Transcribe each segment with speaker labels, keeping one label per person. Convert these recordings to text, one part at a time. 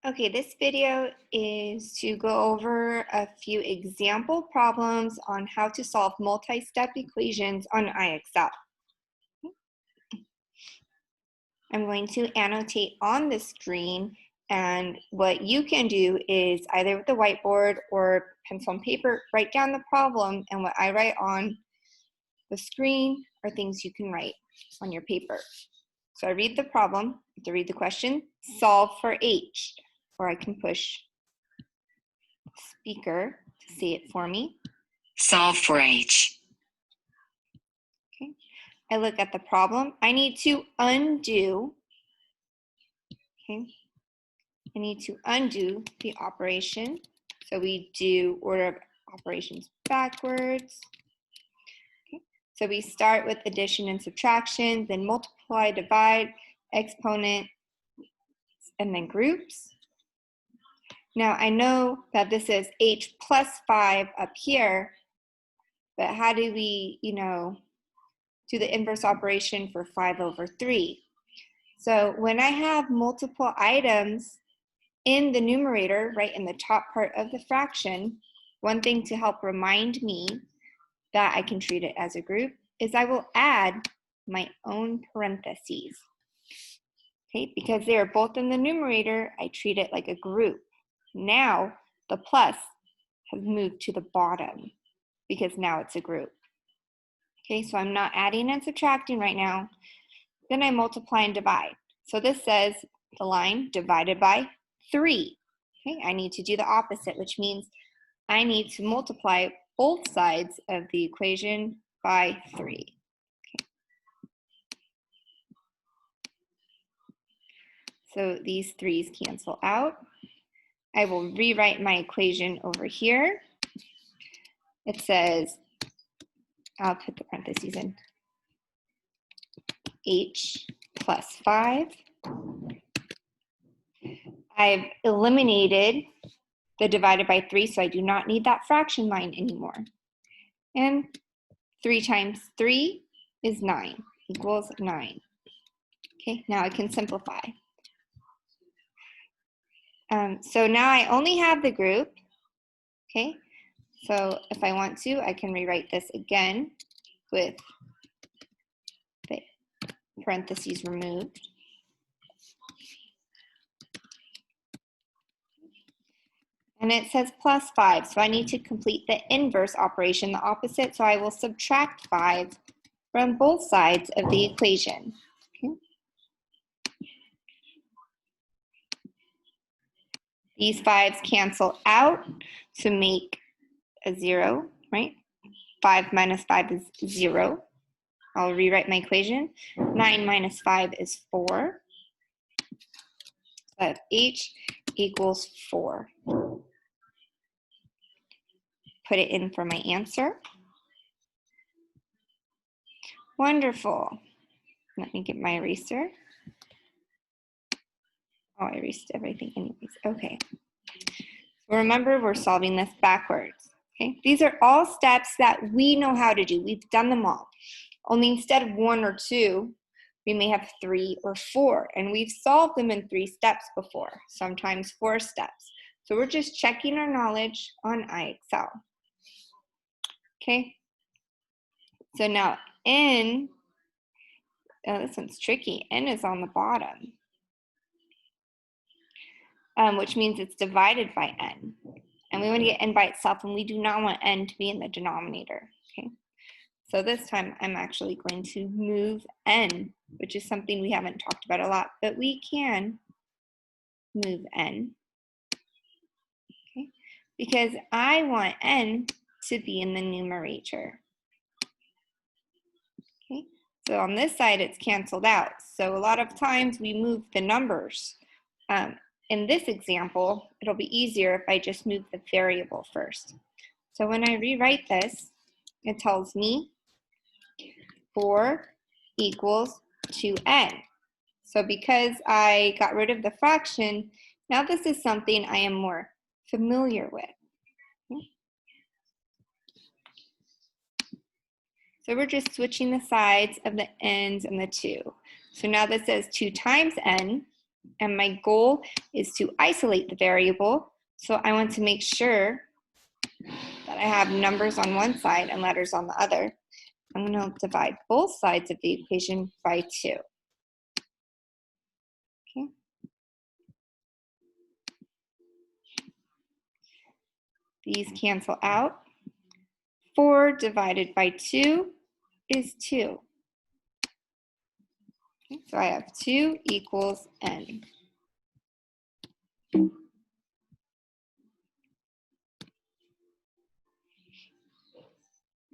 Speaker 1: Okay, this video is to go over a few example problems on how to solve multi-step equations on IXL. I'm going to annotate on the screen, and what you can do is either with the whiteboard or pencil and paper, write down the problem, and what I write on the screen are things you can write on your paper. So I read the problem, to read the question, solve for H, or I can push speaker to see it for me.
Speaker 2: Solve for H.
Speaker 1: Okay. I look at the problem. I need to undo. Okay. I need to undo the operation. So we do order of operations backwards. Okay. So we start with addition and subtraction, then multiply, divide, exponent, and then groups. Now I know that this is H plus 5 up here, but how do we, do the inverse operation for 5/3? So when I have multiple items in the numerator, right in the top part of the fraction, one thing to help remind me that I can treat it as a group is I will add my own parentheses. Okay, because they are both in the numerator, I treat it like a group. Now the plus has moved to the bottom because now it's a group. Okay, so I'm not adding and subtracting right now. Then I multiply and divide. So this says the line divided by 3. Okay, I need to do the opposite, which means I need to multiply both sides of the equation by 3. Okay. So these 3's cancel out. I will rewrite my equation over here. It says, I'll put the parentheses in, H plus 5. I've eliminated the divided by 3, so I do not need that fraction line anymore. And 3 times 3 is 9, equals 9. Okay, now I can simplify. So now I only have the group. Okay, so if I want to, I can rewrite this again with the parentheses removed. And it says plus 5, so I need to complete the inverse operation, the opposite, so I will subtract 5 from both sides of the equation. Okay. These 5's cancel out to make a 0, right? 5 minus 5 is 0. I'll rewrite my equation. 9 minus 5 is 4. So H equals 4. Put it in for my answer. Wonderful. Let me get my eraser. Oh, I erased everything anyways. Okay. So remember, we're solving this backwards. Okay. These are all steps that we know how to do. We've done them all. Only instead of 1 or 2, we may have 3 or 4. And we've solved them in 3 steps before, sometimes 4 steps. So we're just checking our knowledge on IXL. Okay. So now N, oh, this one's tricky. N is on the bottom, which means it's divided by N. And we want to get N by itself, and we do not want N to be in the denominator. Okay. So this time I'm actually going to move N, which is something we haven't talked about a lot, but we can move N. Okay. Because I want N to be in the numerator. Okay. So on this side, it's canceled out. So a lot of times we move the numbers. In this example, it'll be easier if I just move the variable first. So when I rewrite this, it tells me 4 equals 2n. So because I got rid of the fraction, now this is something I am more familiar with. So we're just switching the sides of the n's and the 2. So now this says 2 times n, And my goal is to isolate the variable. So I want to make sure that I have numbers on one side and letters on the other. I'm going to divide both sides of the equation by 2. Okay. These cancel out. 4 divided by 2 is 2. Okay, so I have 2 equals n.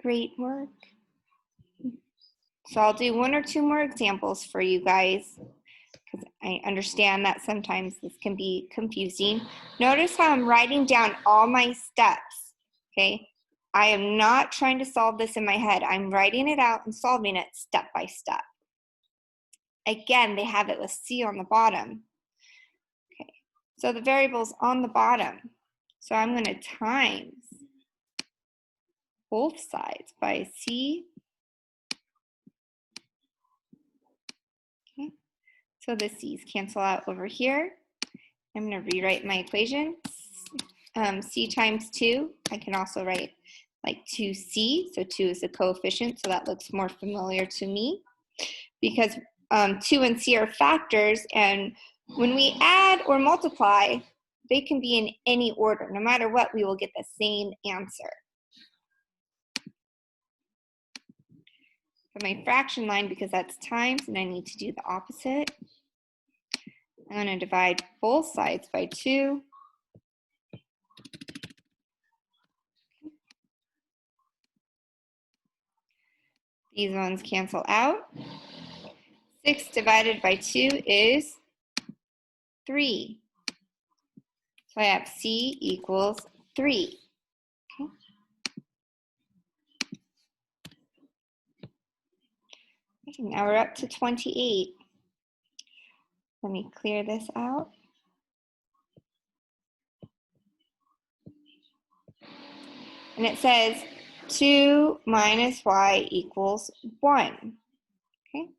Speaker 1: Great work. So I'll do 1 or 2 more examples for you guys, because I understand that sometimes this can be confusing. Notice how I'm writing down all my steps, okay? I am not trying to solve this in my head. I'm writing it out and solving it step by step. Again, they have it with C on the bottom. Okay, so the variable's on the bottom. So I'm going to times both sides by C. Okay, so the C's cancel out over here. I'm going to rewrite my equation. C times 2, I can also write like 2C, so 2 is a coefficient, so that looks more familiar to me. Because 2 and C are factors, and when we add or multiply, they can be in any order. No matter what, we will get the same answer. For my fraction line, because that's times and I need to do the opposite, I'm going to divide both sides by 2. These ones cancel out. 6 divided by 2 is 3. So I have C equals 3. Okay. Okay, now we're up to 28. Let me clear this out. And it says 2 minus y equals 1. Okay.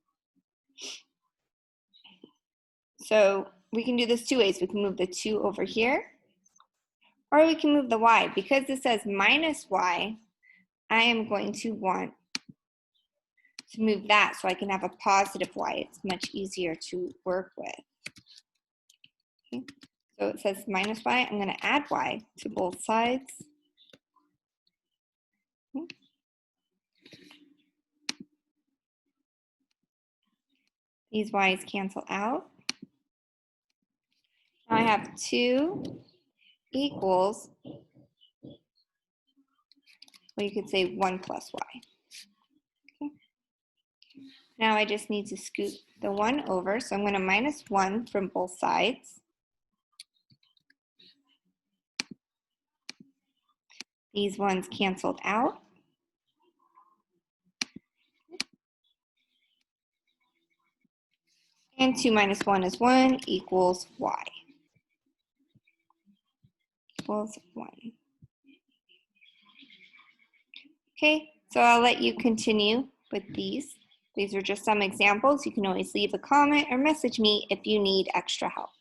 Speaker 1: So we can do this 2 ways. We can move the 2 over here, or we can move the y. Because this says minus y, I am going to want to move that so I can have a positive y. It's much easier to work with. Okay. So it says minus y. I'm going to add y to both sides. Okay. These y's cancel out. Now I have 2 equals, well, you could say 1 plus y. Okay. Now I just need to scoot the 1 over, so I'm going to minus 1 from both sides. These ones canceled out. And 2 minus 1 is 1 equals y. Equals 1. Okay, so I'll let you continue with these. These are just some examples. You can always leave a comment or message me if you need extra help.